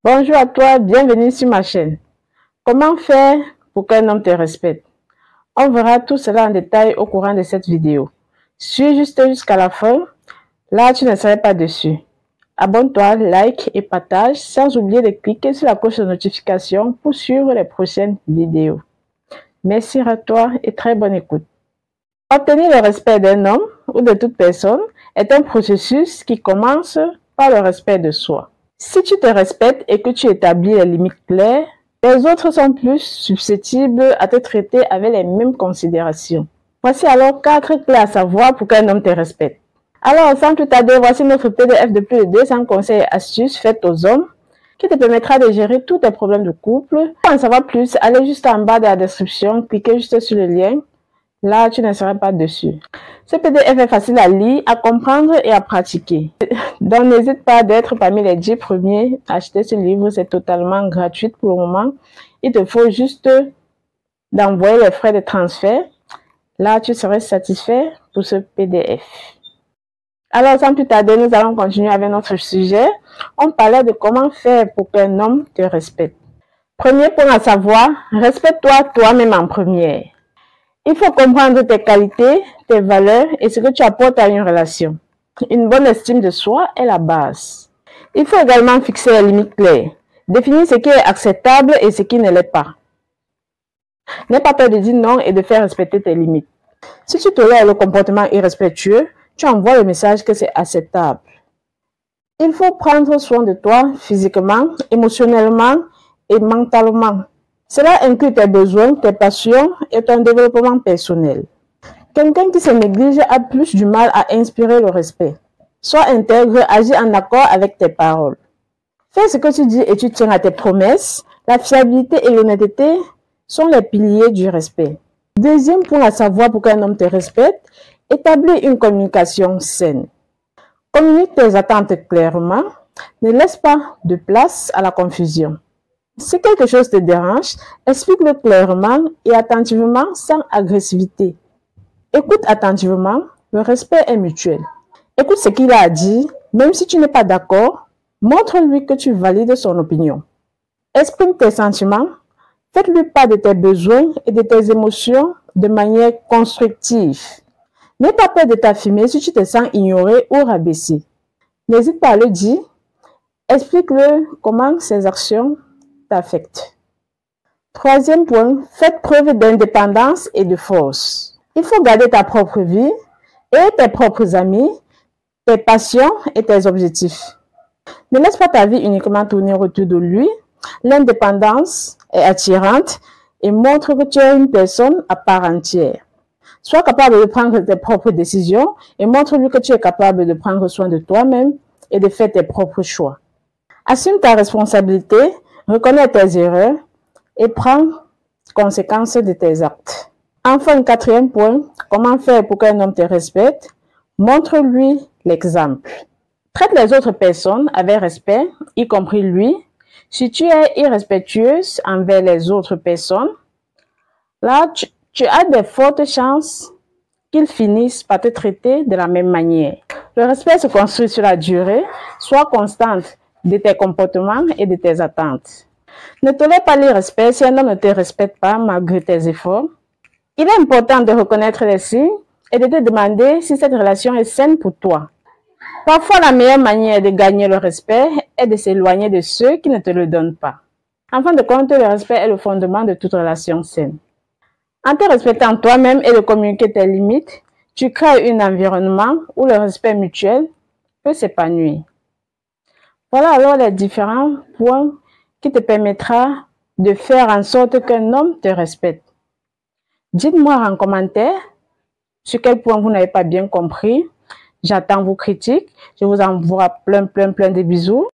Bonjour à toi, bienvenue sur ma chaîne. Comment faire pour qu'un homme te respecte? On verra tout cela en détail au courant de cette vidéo. Suis juste jusqu'à la fin, là tu ne serais pas dessus. Abonne-toi, like et partage sans oublier de cliquer sur la cloche de notification pour suivre les prochaines vidéos. Merci à toi et très bonne écoute. Obtenir le respect d'un homme ou de toute personne est un processus qui commence par le respect de soi. Si tu te respectes et que tu établis les limites claires, les autres sont plus susceptibles à te traiter avec les mêmes considérations. Voici alors 4 clés à savoir pour qu'un homme te respecte. Alors, sans plus tarder, voici notre PDF de plus de 200 conseils et astuces faits aux hommes qui te permettra de gérer tous tes problèmes de couple. Pour en savoir plus, allez juste en bas de la description, cliquez juste sur le lien. Là, tu ne seras pas dessus. Ce PDF est facile à lire, à comprendre et à pratiquer. Donc, n'hésite pas d'être parmi les 10 premiers à acheter ce livre. C'est totalement gratuit pour le moment. Il te faut juste d'envoyer les frais de transfert. Là, tu serais satisfait pour ce PDF. Alors, sans plus tarder, nous allons continuer avec notre sujet. On parlait de comment faire pour qu'un homme te respecte. Premier point à savoir, respecte-toi toi-même en première. Il faut comprendre tes qualités, tes valeurs et ce que tu apportes à une relation. Une bonne estime de soi est la base. Il faut également fixer les limites claires. Définir ce qui est acceptable et ce qui ne l'est pas. N'aie pas peur de dire non et de faire respecter tes limites. Si tu tolères le comportement irrespectueux, tu envoies le message que c'est acceptable. Il faut prendre soin de toi physiquement, émotionnellement et mentalement. Cela inclut tes besoins, tes passions et ton développement personnel. Quelqu'un qui se néglige a plus du mal à inspirer le respect. Sois intègre, agis en accord avec tes paroles. Fais ce que tu dis et tu tiens à tes promesses. La fiabilité et l'honnêteté sont les piliers du respect. Deuxième point à savoir pour qu'un homme te respecte, établis une communication saine. Communique tes attentes clairement. Ne laisse pas de place à la confusion. Si quelque chose te dérange, explique-le clairement et attentivement sans agressivité. Écoute attentivement, le respect est mutuel. Écoute ce qu'il a à dire, même si tu n'es pas d'accord, montre-lui que tu valides son opinion. Exprime tes sentiments, fais-lui part de tes besoins et de tes émotions de manière constructive. N'aie pas peur de t'affirmer si tu te sens ignoré ou rabaissé. N'hésite pas à le dire, explique-le comment ses actions t'affecte. Troisième point, faites preuve d'indépendance et de force. Il faut garder ta propre vie et tes propres amis, tes passions et tes objectifs. Ne laisse pas ta vie uniquement tourner autour de lui. L'indépendance est attirante et montre que tu es une personne à part entière. Sois capable de prendre tes propres décisions et montre-lui que tu es capable de prendre soin de toi-même et de faire tes propres choix. Assume ta responsabilité. Reconnais tes erreurs et prends conséquence de tes actes. Enfin, quatrième point, comment faire pour qu'un homme te respecte? Montre-lui l'exemple. Traite les autres personnes avec respect, y compris lui. Si tu es irrespectueuse envers les autres personnes, là, tu as de fortes chances qu'ils finissent par te traiter de la même manière. Le respect se construit sur la durée. Sois constante de tes comportements et de tes attentes. Ne tolère pas l'irrespect si un homme ne te respecte pas malgré tes efforts. Il est important de reconnaître les signes et de te demander si cette relation est saine pour toi. Parfois, la meilleure manière de gagner le respect est de s'éloigner de ceux qui ne te le donnent pas. En fin de compte, le respect est le fondement de toute relation saine. En te respectant toi-même et de communiquer tes limites, tu crées un environnement où le respect mutuel peut s'épanouir. Voilà alors les différents points qui te permettra de faire en sorte qu'un homme te respecte. Dites-moi en commentaire sur quel point vous n'avez pas bien compris. J'attends vos critiques. Je vous envoie plein de bisous.